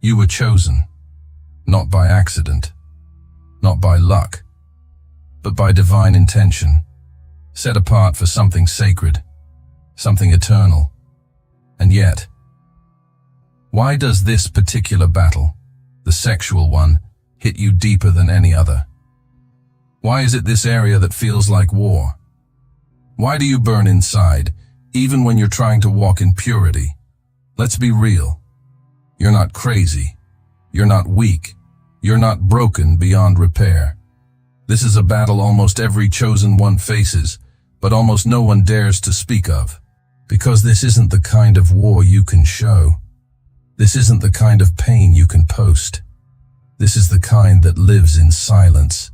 You were chosen, not by accident, not by luck, but by divine intention, set apart for something sacred, something eternal. And yet, why does this particular battle, the sexual one, hit you deeper than any other? Why is it this area that feels like war? Why do you burn inside, even when you're trying to walk in purity? Let's be real. You're not crazy. You're not weak. You're not broken beyond repair. This is a battle almost every chosen one faces, but almost no one dares to speak of. Because this isn't the kind of war you can show. This isn't the kind of pain you can post. This is the kind that lives in silence,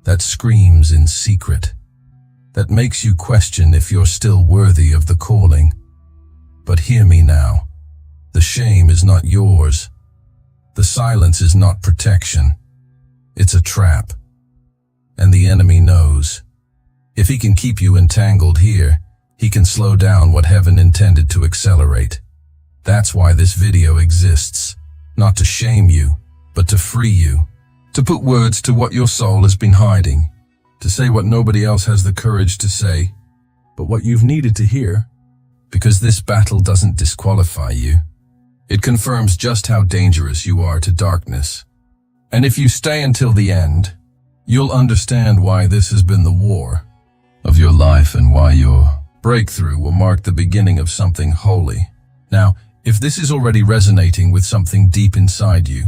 that screams in secret, that makes you question if you're still worthy of the calling. But hear me now. The shame is not yours. The silence is not protection. It's a trap. And the enemy knows. If he can keep you entangled here, he can slow down what heaven intended to accelerate. That's why this video exists. Not to shame you, but to free you. To put words to what your soul has been hiding. To say what nobody else has the courage to say, but what you've needed to hear. Because this battle doesn't disqualify you. It confirms just how dangerous you are to darkness. And if you stay until the end, you'll understand why this has been the war of your life and why your breakthrough will mark the beginning of something holy. Now, if this is already resonating with something deep inside you,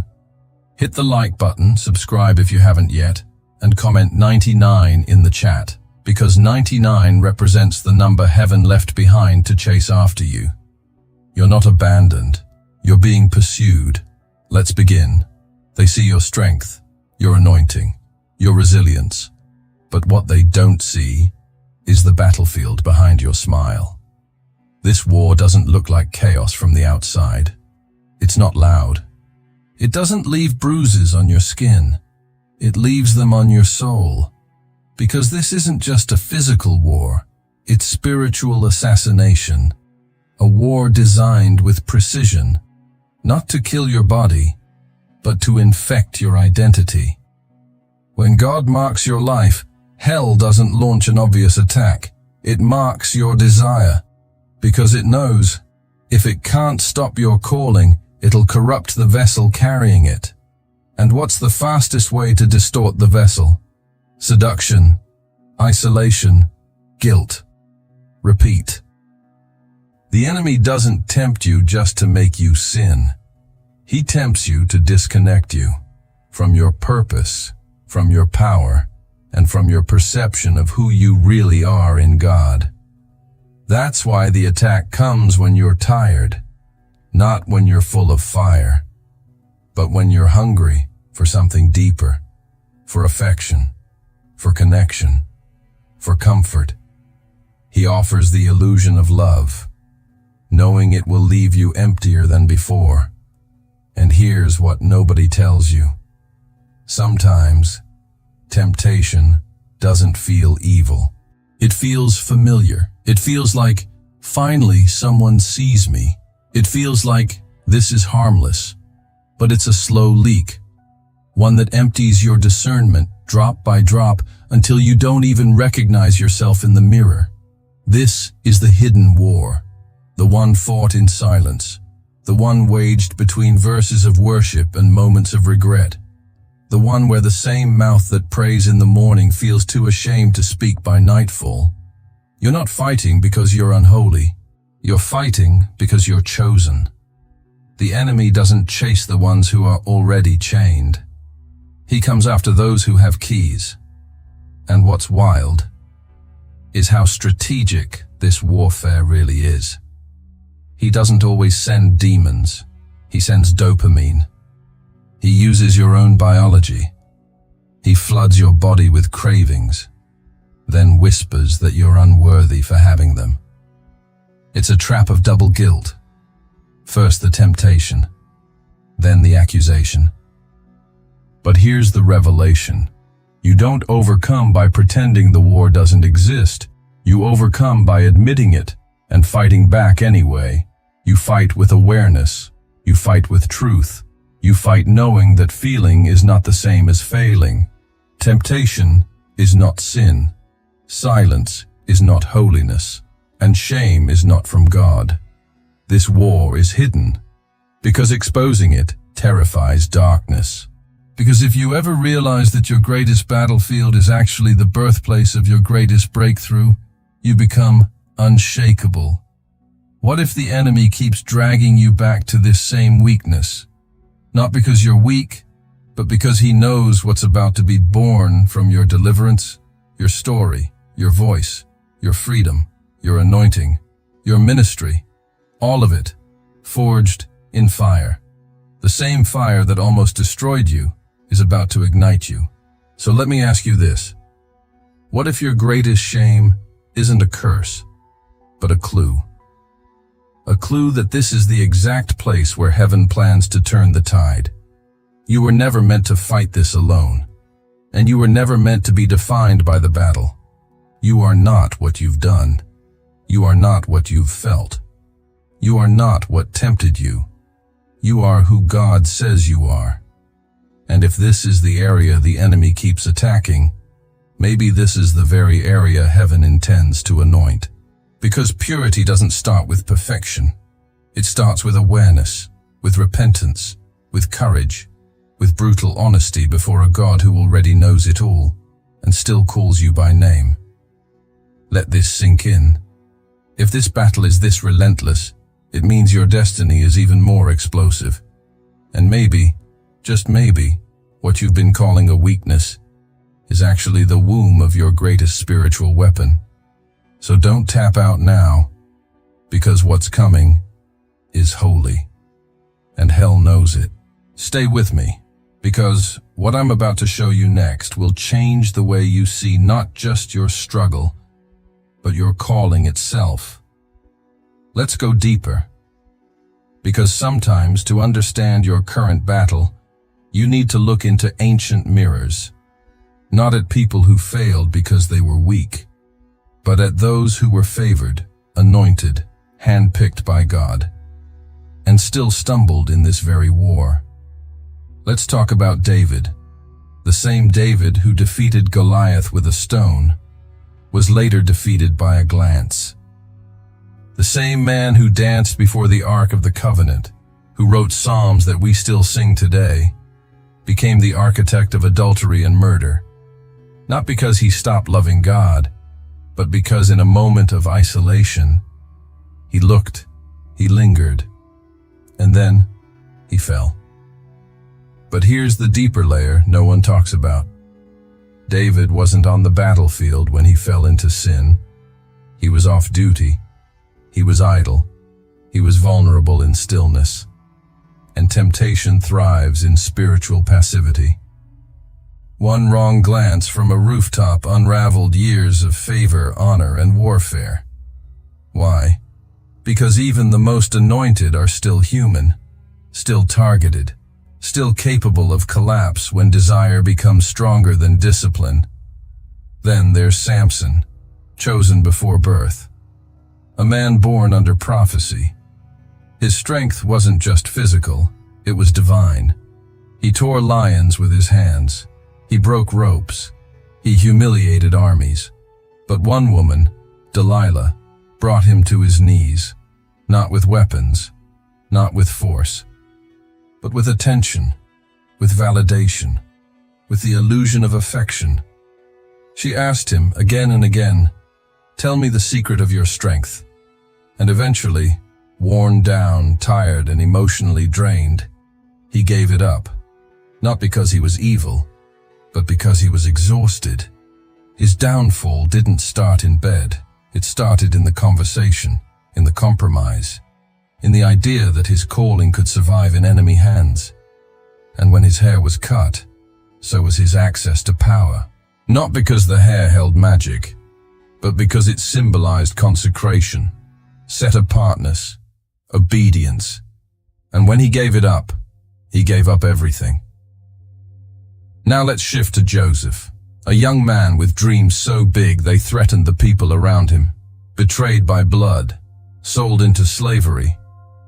hit the like button, subscribe if you haven't yet, and comment 99 in the chat, because 99 represents the number heaven left behind to chase after you. You're not abandoned. You're being pursued. Let's begin. They see your strength, your anointing, your resilience. But what they don't see is the battlefield behind your smile. This war doesn't look like chaos from the outside. It's not loud. It doesn't leave bruises on your skin. It leaves them on your soul. Because this isn't just a physical war. It's spiritual assassination. A war designed with precision. Not to kill your body, but to infect your identity. When God marks your life, hell doesn't launch an obvious attack. It marks your desire, because it knows, if it can't stop your calling, it'll corrupt the vessel carrying it. And what's the fastest way to distort the vessel? Seduction, isolation, guilt. Repeat. The enemy doesn't tempt you just to make you sin. He tempts you to disconnect you from your purpose, from your power, and from your perception of who you really are in God. That's why the attack comes when you're tired, not when you're full of fire, but when you're hungry for something deeper, for affection, for connection, for comfort. He offers the illusion of love, knowing it will leave you emptier than before. And here's what nobody tells you. Sometimes, temptation doesn't feel evil. It feels familiar. It feels like, finally someone sees me. It feels like, this is harmless. But it's a slow leak. One that empties your discernment drop by drop until you don't even recognize yourself in the mirror. This is the hidden war. The one fought in silence. The one waged between verses of worship and moments of regret. The one where the same mouth that prays in the morning feels too ashamed to speak by nightfall. You're not fighting because you're unholy. You're fighting because you're chosen. The enemy doesn't chase the ones who are already chained. He comes after those who have keys. And what's wild is how strategic this warfare really is. He doesn't always send demons. He sends dopamine. He uses your own biology. He floods your body with cravings, then whispers that you're unworthy for having them. It's a trap of double guilt. First the temptation, then the accusation. But here's the revelation. You don't overcome by pretending the war doesn't exist. You overcome by admitting it and fighting back anyway. You fight with awareness. You fight with truth. You fight knowing that feeling is not the same as failing. Temptation is not sin. Silence is not holiness. And shame is not from God. This war is hidden, because exposing it terrifies darkness. Because if you ever realize that your greatest battlefield is actually the birthplace of your greatest breakthrough, you become unshakable. What if the enemy keeps dragging you back to this same weakness? Not because you're weak, but because he knows what's about to be born from your deliverance, your story, your voice, your freedom, your anointing, your ministry, all of it, forged in fire. The same fire that almost destroyed you is about to ignite you. So let me ask you this. What if your greatest shame isn't a curse, but a clue? A clue that this is the exact place where heaven plans to turn the tide. You were never meant to fight this alone, and you were never meant to be defined by the battle. You are not what you've done. You are not what you've felt. You are not what tempted you. You are who God says you are. And if this is the area the enemy keeps attacking, maybe this is the very area heaven intends to anoint. Because purity doesn't start with perfection. It starts with awareness, with repentance, with courage, with brutal honesty before a God who already knows it all and still calls you by name. Let this sink in. If this battle is this relentless, it means your destiny is even more explosive. And maybe, just maybe, what you've been calling a weakness is actually the womb of your greatest spiritual weapon. So don't tap out now, because what's coming is holy, and hell knows it. Stay with me, because what I'm about to show you next will change the way you see not just your struggle, but your calling itself. Let's go deeper, because sometimes to understand your current battle, you need to look into ancient mirrors, not at people who failed because they were weak, but at those who were favored, anointed, handpicked by God, and still stumbled in this very war. Let's talk about David. The same David who defeated Goliath with a stone was later defeated by a glance. The same man who danced before the Ark of the Covenant, who wrote psalms that we still sing today, became the architect of adultery and murder. Not because he stopped loving God, but because in a moment of isolation, he looked, he lingered, and then he fell. But here's the deeper layer no one talks about. David wasn't on the battlefield when he fell into sin. He was off duty. He was idle. He was vulnerable in stillness. And temptation thrives in spiritual passivity. One wrong glance from a rooftop unraveled years of favor, honor, and warfare. Why? Because even the most anointed are still human, still targeted, still capable of collapse when desire becomes stronger than discipline. Then there's Samson, chosen before birth, a man born under prophecy. His strength wasn't just physical, it was divine. He tore lions with his hands. He broke ropes. He humiliated armies. But one woman, Delilah, brought him to his knees, not with weapons, not with force, but with attention, with validation, with the illusion of affection. She asked him again and again, "Tell me the secret of your strength." And eventually, worn down, tired, and emotionally drained, he gave it up, not because he was evil, but because he was exhausted. His downfall didn't start in bed. It started in the conversation, in the compromise, in the idea that his calling could survive in enemy hands. And when his hair was cut, so was his access to power. Not because the hair held magic, but because it symbolized consecration, set apartness, obedience. And when he gave it up, he gave up everything. Now let's shift to Joseph, a young man with dreams so big they threatened the people around him, betrayed by blood, sold into slavery,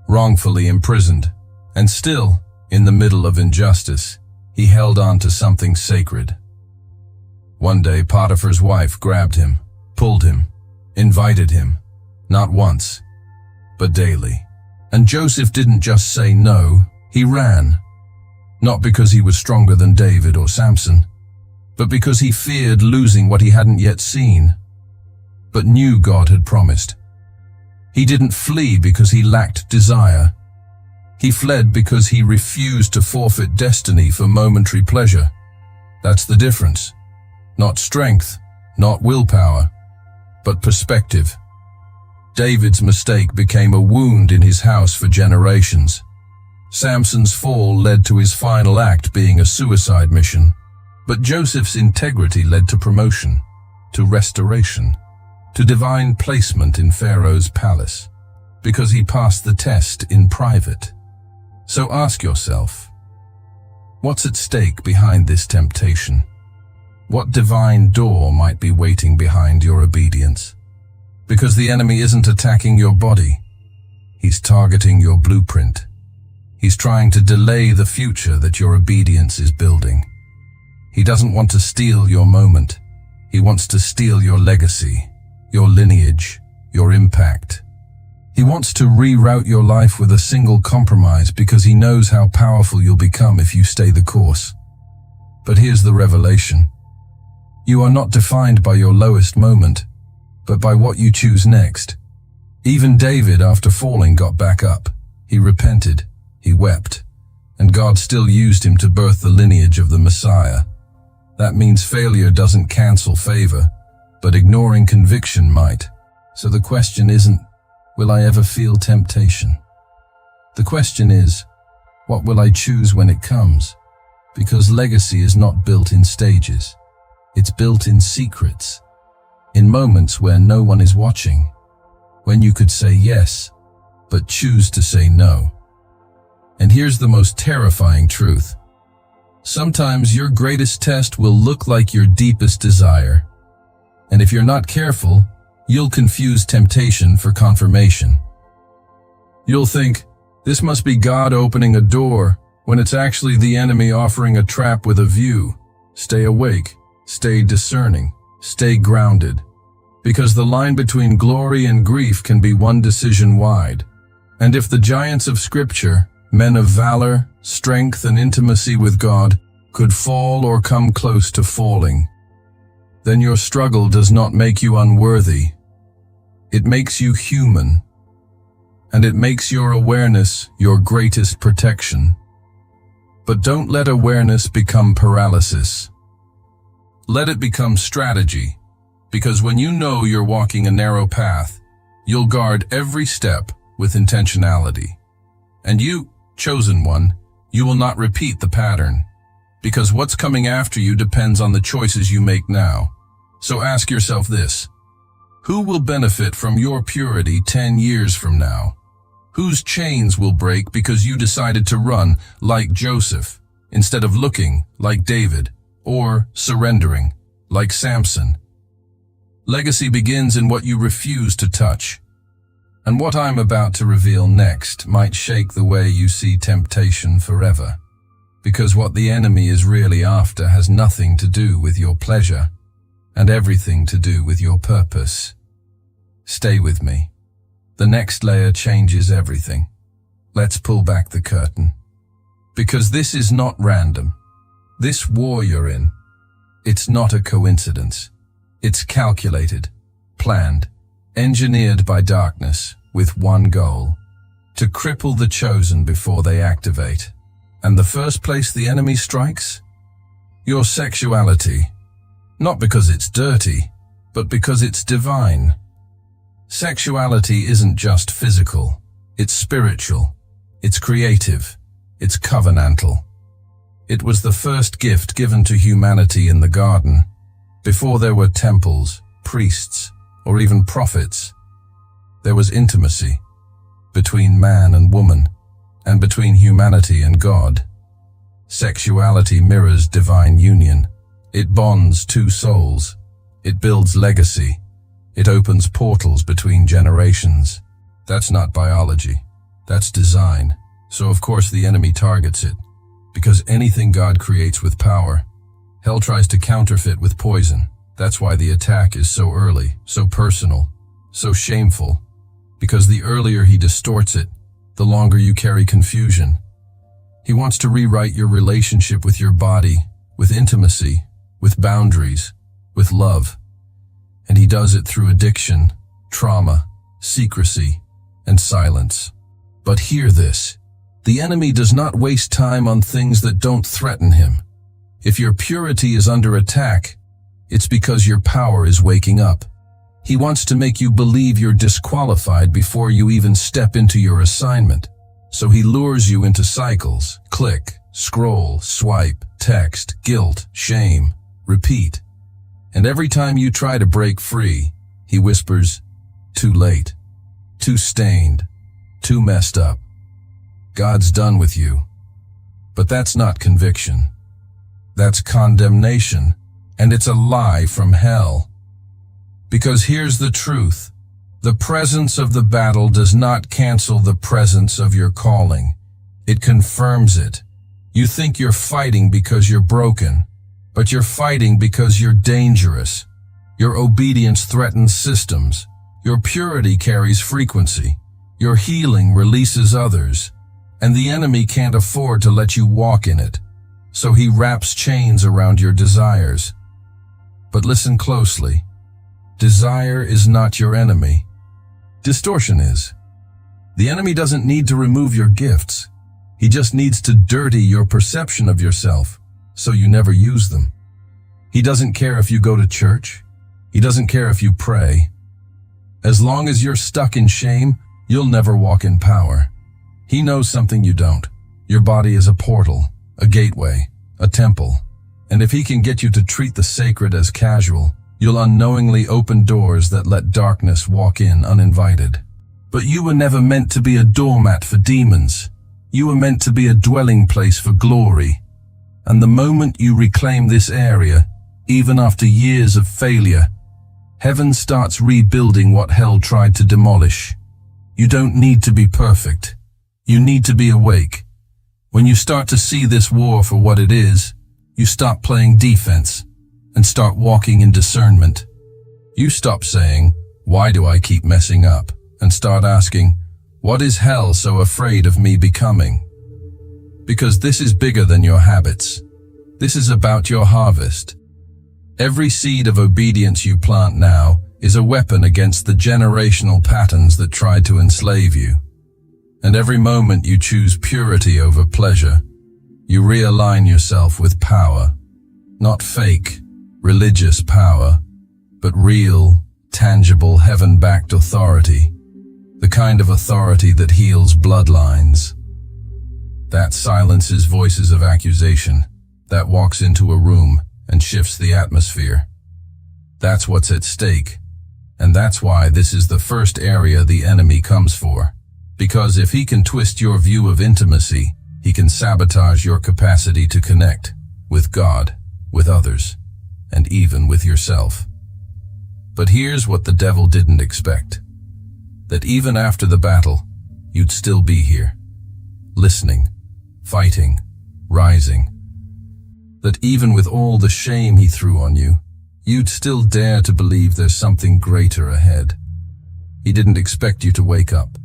wrongfully imprisoned, and still, In the middle of injustice, he held on to something sacred. One day, Potiphar's wife grabbed him, pulled him, invited him, not once, but daily. And Joseph didn't just say no, he ran. Not because he was stronger than David or Samson, but because he feared losing what he hadn't yet seen, but knew God had promised. He didn't flee because he lacked desire. He fled because he refused to forfeit destiny for momentary pleasure. That's the difference. Not strength, not willpower, but perspective. David's mistake became a wound in his house for generations. Samson's fall led to his final act being a suicide mission. But Joseph's integrity led to promotion, to restoration, to divine placement in Pharaoh's palace, because he passed the test in private. So ask yourself, what's at stake behind this temptation? What divine door might be waiting behind your obedience? Because the enemy isn't attacking your body. He's targeting your blueprint. He's trying to delay the future that your obedience is building. He doesn't want to steal your moment. He wants to steal your legacy, your lineage, your impact. He wants to reroute your life with a single compromise because he knows how powerful you'll become if you stay the course. But here's the revelation. You are not defined by your lowest moment, but by what you choose next. Even David, after falling, got back up. He repented, he wept, and God still used him to birth the lineage of the Messiah. That means failure doesn't cancel favor, but ignoring conviction might. So the question isn't, will I ever feel temptation? The question is, what will I choose when it comes? Because legacy is not built in stages. It's built in secrets, in moments where no one is watching, when you could say yes, but choose to say no. And here's the most terrifying truth. Sometimes your greatest test will look like your deepest desire. And if you're not careful, you'll confuse temptation for confirmation. You'll think, this must be God opening a door, when it's actually the enemy offering a trap with a view. Stay awake, stay discerning, stay grounded. Because the line between glory and grief can be one decision wide. And if the giants of Scripture, men of valor, strength, and intimacy with God, could fall or come close to falling, then your struggle does not make you unworthy. It makes you human. And it makes your awareness your greatest protection. But don't let awareness become paralysis. Let it become strategy, because when you know you're walking a narrow path, you'll guard every step with intentionality. And you, chosen one, you will not repeat the pattern, because what's coming after you depends on the choices you make now. So ask yourself this: who will benefit from your purity 10 years from now? Whose chains will break because you decided to run like Joseph, instead of looking like David, or surrendering like Samson? Legacy begins in what you refuse to touch. And what I'm about to reveal next might shake the way you see temptation forever. Because what the enemy is really after has nothing to do with your pleasure, and everything to do with your purpose. Stay with me. The next layer changes everything. Let's pull back the curtain. Because this is not random. This war you're in, it's not a coincidence. It's calculated, planned, engineered by darkness with one goal: to cripple the chosen before they activate. And the first place the enemy strikes? Your sexuality. Not because it's dirty, but because it's divine. Sexuality isn't just physical, it's spiritual, it's creative, it's covenantal. It was the first gift given to humanity in the garden, before there were temples, priests, or even prophets. There was intimacy between man and woman, and between humanity and God. Sexuality mirrors divine union. It bonds two souls. It builds legacy. It opens portals between generations. That's not biology. That's design. So of course the enemy targets it, because anything God creates with power, hell tries to counterfeit with poison. That's why the attack is so early, so personal, so shameful, because the earlier he distorts it, the longer you carry confusion. He wants to rewrite your relationship with your body, with intimacy, with boundaries, with love. And he does it through addiction, trauma, secrecy, and silence. But hear this. The enemy does not waste time on things that don't threaten him. If your purity is under attack, it's because your power is waking up. He wants to make you believe you're disqualified before you even step into your assignment. So he lures you into cycles. Click, scroll, swipe, text, guilt, shame, repeat. And every time you try to break free, he whispers, too late, too stained, too messed up. God's done with you. But that's not conviction. That's condemnation, and it's a lie from hell. Because here's the truth. The presence of the battle does not cancel the presence of your calling. It confirms it. You think you're fighting because you're broken, but you're fighting because you're dangerous. Your obedience threatens systems. Your purity carries frequency. Your healing releases others. And the enemy can't afford to let you walk in it. So he wraps chains around your desires. But listen closely. Desire is not your enemy. Distortion is. The enemy doesn't need to remove your gifts. He just needs to dirty your perception of yourself, so you never use them. He doesn't care if you go to church. He doesn't care if you pray. As long as you're stuck in shame, you'll never walk in power. He knows something you don't. Your body is a portal, a gateway, a temple. And if he can get you to treat the sacred as casual, you'll unknowingly open doors that let darkness walk in uninvited. But you were never meant to be a doormat for demons. You were meant to be a dwelling place for glory. And the moment you reclaim this area, even after years of failure, heaven starts rebuilding what hell tried to demolish. You don't need to be perfect. You need to be awake. When you start to see this war for what it is, you stop playing defense and start walking in discernment. You stop saying, "Why do I keep messing up?" and start asking, "What is hell so afraid of me becoming?" Because this is bigger than your habits. This is about your harvest. Every seed of obedience you plant now is a weapon against the generational patterns that tried to enslave you. And every moment you choose purity over pleasure, you realign yourself with power. Not fake, religious power, but real, tangible, heaven-backed authority. The kind of authority that heals bloodlines. That silences voices of accusation. That walks into a room and shifts the atmosphere. That's what's at stake. And that's why this is the first area the enemy comes for. Because if he can twist your view of intimacy, he can sabotage your capacity to connect with God, with others, and even with yourself. But here's what the devil didn't expect. That even after the battle, you'd still be here, listening, fighting, rising. That even with all the shame he threw on you, you'd still dare to believe there's something greater ahead. He didn't expect you to wake up,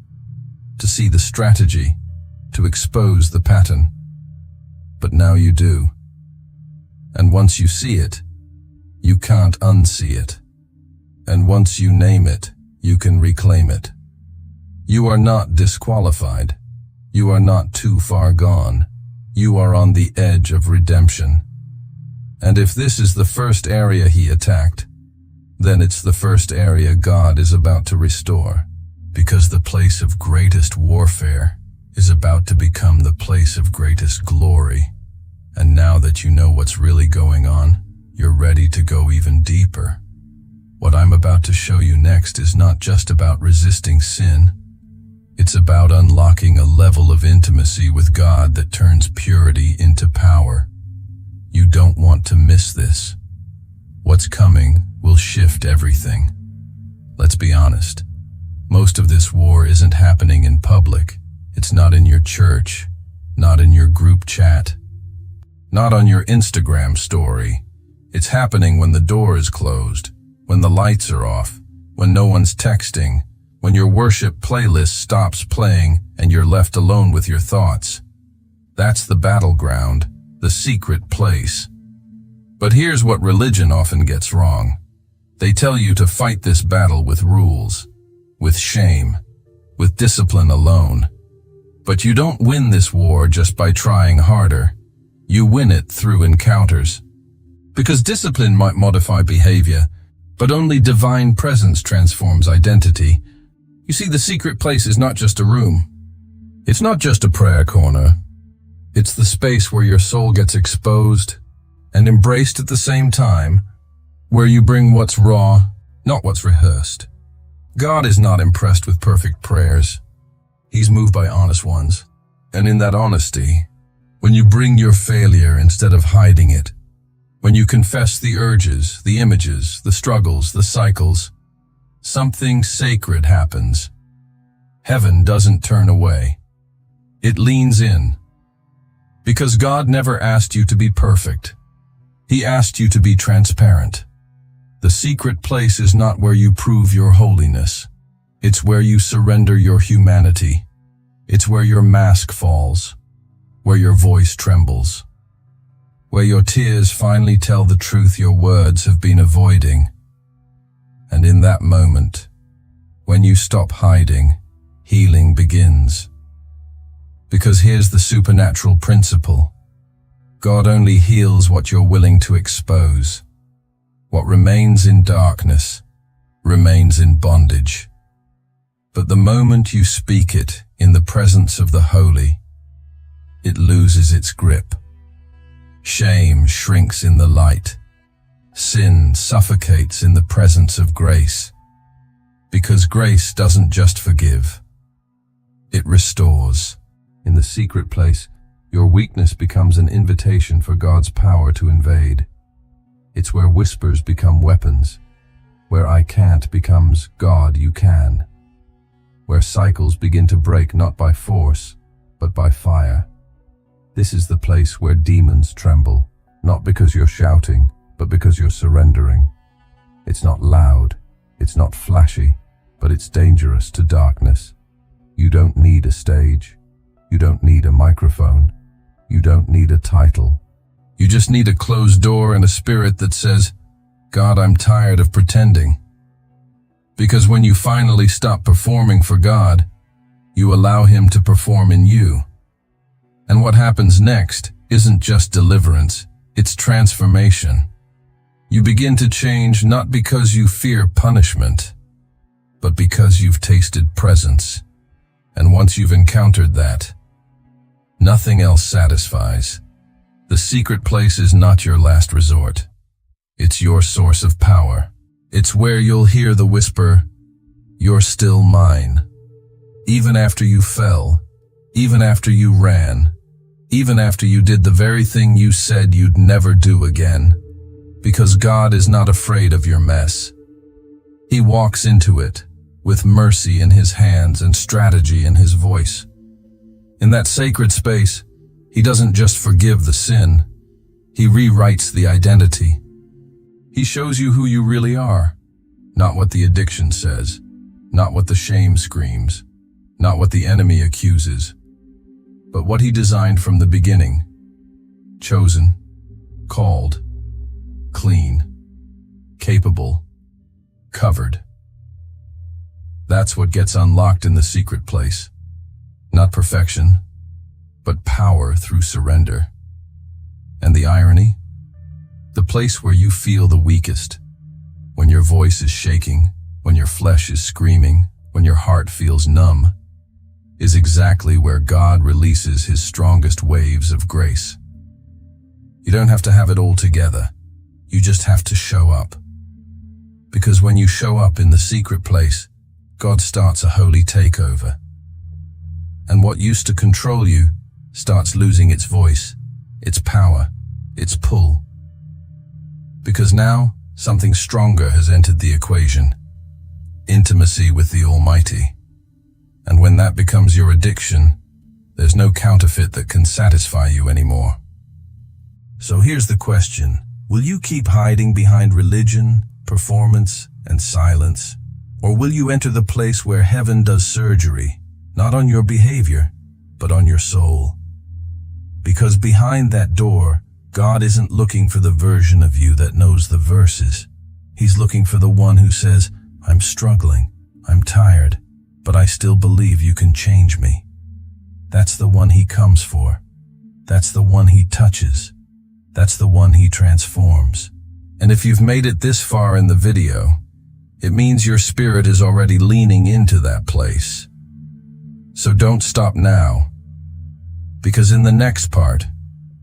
to see the strategy, to expose the pattern. But now you do. And once you see it, you can't unsee it. And once you name it, you can reclaim it. You are not disqualified. You are not too far gone. You are on the edge of redemption. And if this is the first area he attacked, then it's the first area God is about to restore. Because the place of greatest warfare is about to become the place of greatest glory. And now that you know what's really going on, you're ready to go even deeper. What I'm about to show you next is not just about resisting sin. It's about unlocking a level of intimacy with God that turns purity into power. You don't want to miss this. What's coming will shift everything. Let's be honest. Most of this war isn't happening in public. It's not in your church, not in your group chat, not on your Instagram story. It's happening when the door is closed, when the lights are off, when no one's texting, when your worship playlist stops playing and you're left alone with your thoughts. That's the battleground, the secret place. But here's what religion often gets wrong. They tell you to fight this battle with rules, with shame, with discipline alone. But you don't win this war just by trying harder. You win it through encounters. Because discipline might modify behavior, but only divine presence transforms identity. You see, the secret place is not just a room. It's not just a prayer corner. It's the space where your soul gets exposed and embraced at the same time, where you bring what's raw, not what's rehearsed. God is not impressed with perfect prayers. He's moved by honest ones. And in that honesty, when you bring your failure instead of hiding it, when you confess the urges, the images, the struggles, the cycles, something sacred happens. Heaven doesn't turn away. It leans in. Because God never asked you to be perfect. He asked you to be transparent. The secret place is not where you prove your holiness. It's where you surrender your humanity. It's where your mask falls, where your voice trembles, where your tears finally tell the truth your words have been avoiding. And in that moment, when you stop hiding, healing begins. Because here's the supernatural principle. God only heals what you're willing to expose. What remains in darkness remains in bondage. But the moment you speak it in the presence of the holy, it loses its grip. Shame shrinks in the light. Sin suffocates in the presence of grace. Because grace doesn't just forgive. It restores. In the secret place, your weakness becomes an invitation for God's power to invade. It's where whispers become weapons, where I can't becomes God, you can, where cycles begin to break not by force, but by fire. This is the place where demons tremble, not because you're shouting, but because you're surrendering. It's not loud, it's not flashy, but it's dangerous to darkness. You don't need a stage. You don't need a microphone. You don't need a title. You just need a closed door and a spirit that says, God, I'm tired of pretending. Because when you finally stop performing for God, you allow Him to perform in you. And what happens next isn't just deliverance, it's transformation. You begin to change not because you fear punishment, but because you've tasted presence. And once you've encountered that, nothing else satisfies. The secret place is not your last resort. It's your source of power. It's where you'll hear the whisper, "You're still mine." Even after you fell, even after you ran, even after you did the very thing you said you'd never do again. Because God is not afraid of your mess. He walks into it with mercy in His hands and strategy in His voice. In that sacred space, He doesn't just forgive the sin, He rewrites the identity. He shows you who you really are, not what the addiction says, not what the shame screams, not what the enemy accuses, but what He designed from the beginning. Chosen, called, clean, capable, covered. That's what gets unlocked in the secret place. Not perfection, but power through surrender. And the irony? The place where you feel the weakest, when your voice is shaking, when your flesh is screaming, when your heart feels numb, is exactly where God releases His strongest waves of grace. You don't have to have it all together. You just have to show up. Because when you show up in the secret place, God starts a holy takeover. And what used to control you starts losing its voice, its power, its pull. Because now, something stronger has entered the equation. Intimacy with the Almighty. And when that becomes your addiction, There's no counterfeit that can satisfy you anymore. So here's the question. Will you keep hiding behind religion, performance, and silence? Or will you enter the place where heaven does surgery, not on your behavior, but on your soul? Because behind that door, God isn't looking for the version of you that knows the verses. He's looking for the one who says, I'm struggling, I'm tired, but I still believe you can change me. That's the one he comes for. That's the one he touches. That's the one he transforms. And if you've made it this far in the video, it means your spirit is already leaning into that place. So don't stop now, because in the next part,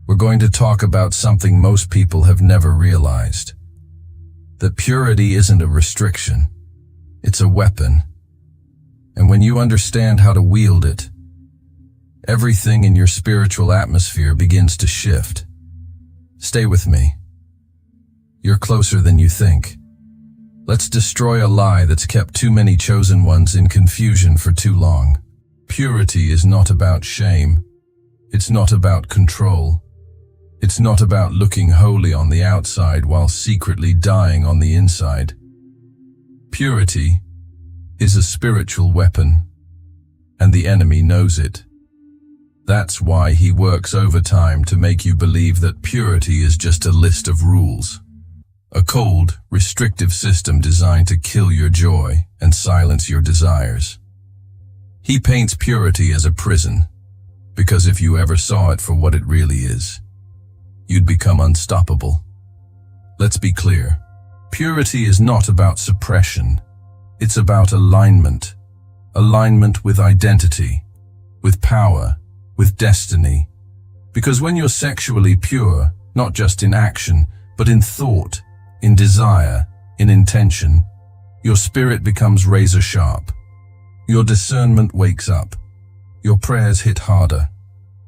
we're going to talk about something most people have never realized. That purity isn't a restriction, it's a weapon. And when you understand how to wield it, everything in your spiritual atmosphere begins to shift. Stay with me. You're closer than you think. Let's destroy a lie that's kept too many chosen ones in confusion for too long. Purity is not about shame. It's not about control. It's not about looking holy on the outside while secretly dying on the inside. Purity is a spiritual weapon, and the enemy knows it. That's why he works overtime to make you believe that purity is just a list of rules. A cold, restrictive system designed to kill your joy and silence your desires. He paints purity as a prison, because if you ever saw it for what it really is, you'd become unstoppable. Let's be clear. Purity is not about suppression. It's about alignment. Alignment with identity, with power, with destiny. Because when you're sexually pure, not just in action, but in thought, in desire, in intention, your spirit becomes razor sharp. Your discernment wakes up. Your prayers hit harder.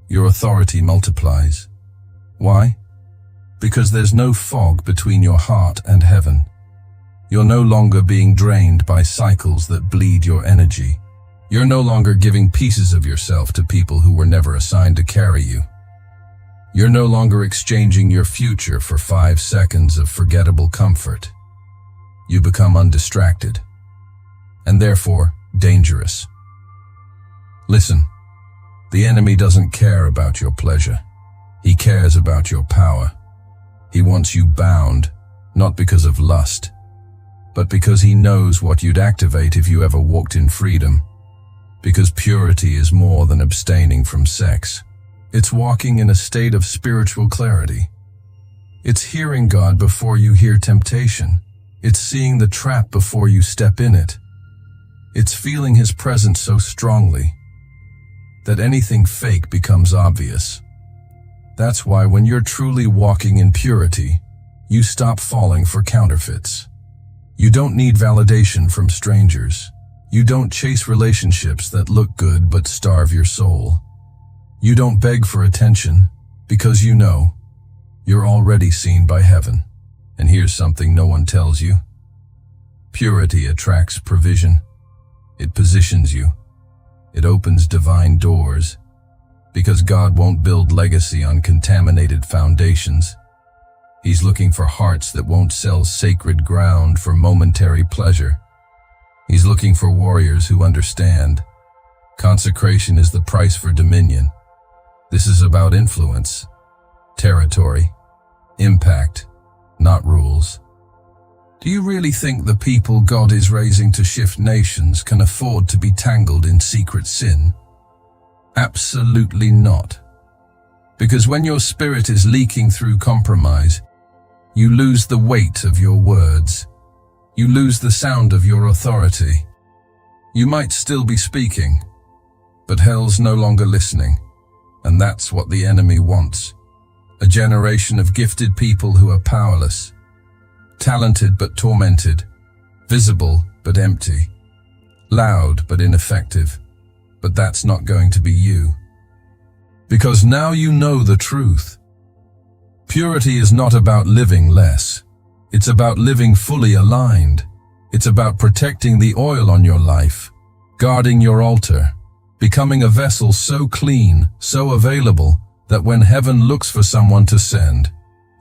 Your authority multiplies. Why? Because there's no fog between your heart and heaven. You're no longer being drained by cycles that bleed your energy. You're no longer giving pieces of yourself to people who were never assigned to carry you. You're no longer exchanging your future for 5 seconds of forgettable comfort. You become undistracted, and therefore dangerous. Listen, the enemy doesn't care about your pleasure. He cares about your power. He wants you bound, not because of lust, but because he knows what you'd activate if you ever walked in freedom. Because purity is more than abstaining from sex. It's walking in a state of spiritual clarity. It's hearing God before you hear temptation. It's seeing the trap before you step in it. It's feeling his presence so strongly that anything fake becomes obvious. That's why when you're truly walking in purity, you stop falling for counterfeits. You don't need validation from strangers. You don't chase relationships that look good but starve your soul. You don't beg for attention because you know you're already seen by heaven. And here's something no one tells you. Purity attracts provision. It positions you. It opens divine doors. Because God won't build legacy on contaminated foundations. He's looking for hearts that won't sell sacred ground for momentary pleasure. He's looking for warriors who understand. Consecration is the price for dominion. This is about influence, territory, impact, not rules. Do you really think the people God is raising to shift nations can afford to be tangled in secret sin? Absolutely not. Because when your spirit is leaking through compromise, you lose the weight of your words. You lose the sound of your authority. You might still be speaking, but hell's no longer listening. And that's what the enemy wants. A generation of gifted people who are powerless, talented but tormented, visible but empty, loud but ineffective. But that's not going to be you. Because now you know the truth. Purity is not about living less. It's about living fully aligned. It's about protecting the oil on your life, guarding your altar, becoming a vessel so clean, so available, that when heaven looks for someone to send,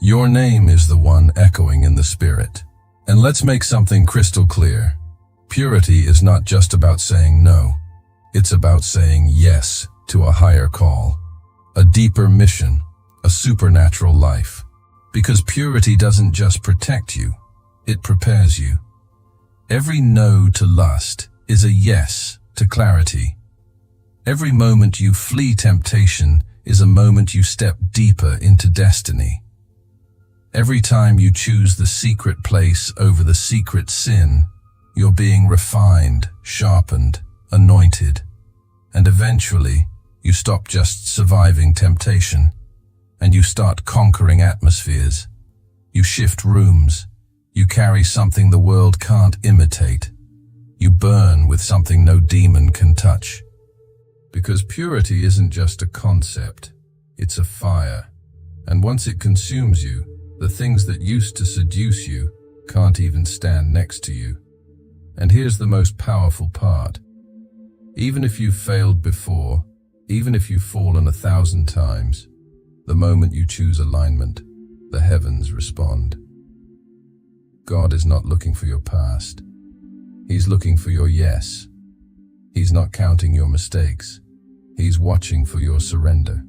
your name is the one echoing in the spirit. And let's make something crystal clear. Purity is not just about saying no. It's about saying yes to a higher call, a deeper mission, a supernatural life. Because purity doesn't just protect you, it prepares you. Every no to lust is a yes to clarity. Every moment you flee temptation is a moment you step deeper into destiny. Every time you choose the secret place over the secret sin, you're being refined, sharpened, anointed. And eventually, you stop just surviving temptation, and you start conquering atmospheres. You shift rooms. You carry something the world can't imitate. You burn with something no demon can touch. Because purity isn't just a concept, it's a fire. And once it consumes you, the things that used to seduce you can't even stand next to you. And here's the most powerful part. Even if you've failed before, even if you've fallen 1,000 times, the moment you choose alignment, the heavens respond. God is not looking for your past. He's looking for your yes. He's not counting your mistakes. He's watching for your surrender.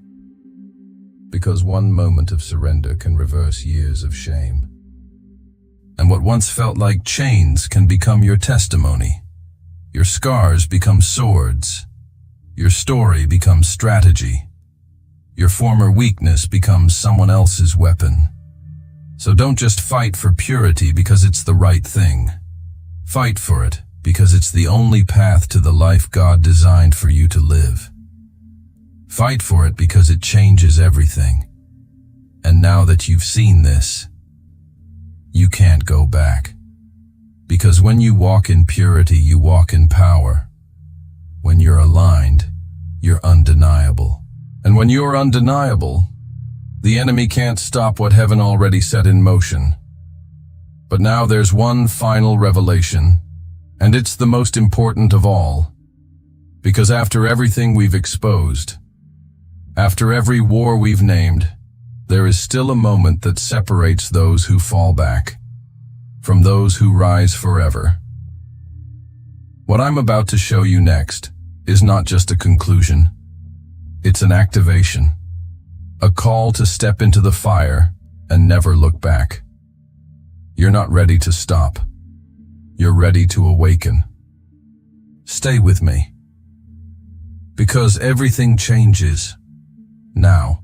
Because one moment of surrender can reverse years of shame. And what once felt like chains can become your testimony. Your scars become swords. Your story becomes strategy. Your former weakness becomes someone else's weapon. So don't just fight for purity because it's the right thing. Fight for it because it's the only path to the life God designed for you to live. Fight for it because it changes everything. And now that you've seen this, you can't go back. Because when you walk in purity, you walk in power. When you're aligned, you're undeniable. And when you're undeniable, the enemy can't stop what heaven already set in motion. But now there's one final revelation, and it's the most important of all. Because after everything we've exposed, after every war we've named, there is still a moment that separates those who fall back from those who rise forever. What I'm about to show you next is not just a conclusion. It's an activation, a call to step into the fire and never look back. You're not ready to stop. You're ready to awaken. Stay with me. Because everything changes now.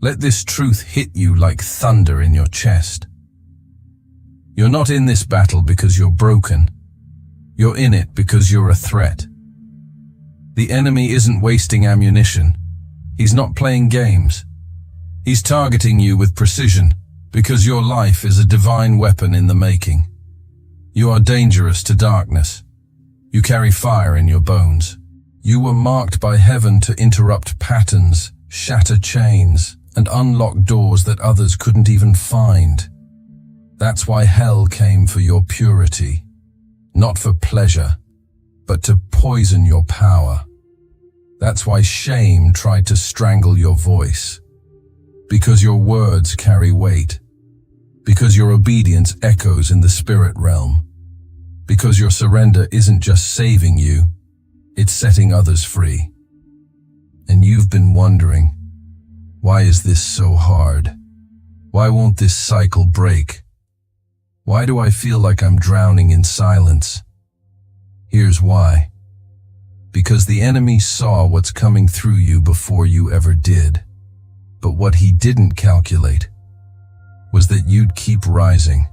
Let this truth hit you like thunder in your chest. You're not in this battle because you're broken. You're in it because you're a threat. The enemy isn't wasting ammunition. He's not playing games. He's targeting you with precision because your life is a divine weapon in the making. You are dangerous to darkness. You carry fire in your bones. You were marked by heaven to interrupt patterns, shatter chains, and unlock doors that others couldn't even find. That's why hell came for your purity, not for pleasure, but to poison your power. That's why shame tried to strangle your voice, because your words carry weight, because your obedience echoes in the spirit realm, because your surrender isn't just saving you, it's setting others free. And you've been wondering, why is this so hard? Why won't this cycle break? Why do I feel like I'm drowning in silence? Here's why. Because the enemy saw what's coming through you before you ever did. But what he didn't calculate was that you'd keep rising.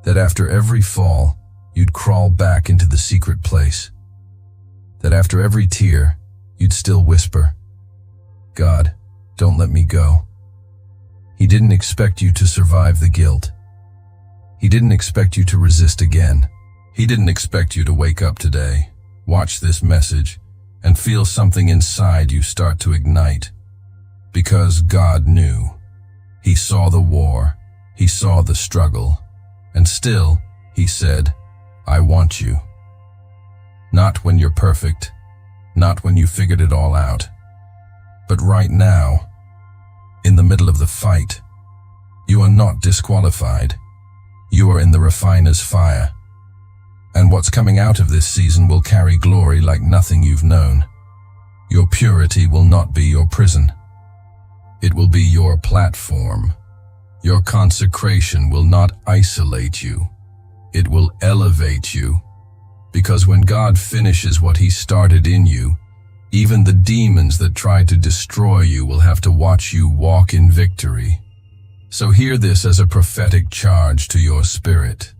That after every fall, you'd crawl back into the secret place. That after every tear, you'd still whisper, God, don't let me go. He didn't expect you to survive the guilt. He didn't expect you to resist again. He didn't expect you to wake up today, watch this message, and feel something inside you start to ignite. Because God knew. He saw the war. He saw the struggle. And still, he said, I want you. Not when you're perfect, not when you figured it all out. But right now, in the middle of the fight, you are not disqualified. You are in the refiner's fire. And what's coming out of this season will carry glory like nothing you've known. Your purity will not be your prison. It will be your platform. Your consecration will not isolate you. It will elevate you. Because when God finishes what He started in you, even the demons that tried to destroy you will have to watch you walk in victory. So hear this as a prophetic charge to your spirit.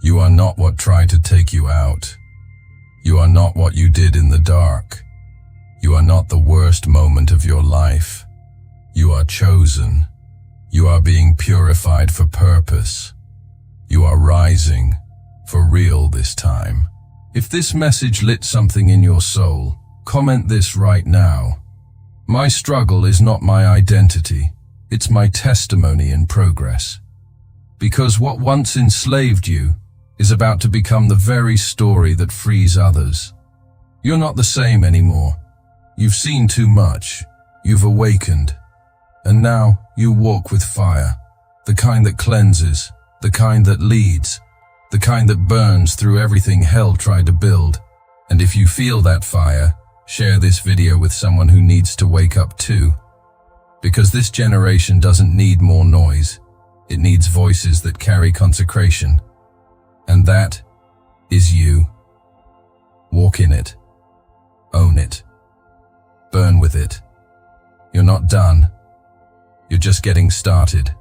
You are not what tried to take you out. You are not what you did in the dark. You are not the worst moment of your life. You are chosen. You are being purified for purpose. You are rising, for real this time. If this message lit something in your soul, comment this right now. My struggle is not my identity. It's my testimony in progress. Because what once enslaved you is about to become the very story that frees others. You're not the same anymore. You've seen too much. You've awakened. And now you walk with fire. The kind that cleanses. The kind that leads. The kind that burns through everything hell tried to build. And if you feel that fire, share this video with someone who needs to wake up too. Because this generation doesn't need more noise. It needs voices that carry consecration. And that is you. Walk in it. Own it. Burn with it. You're not done. You're just getting started.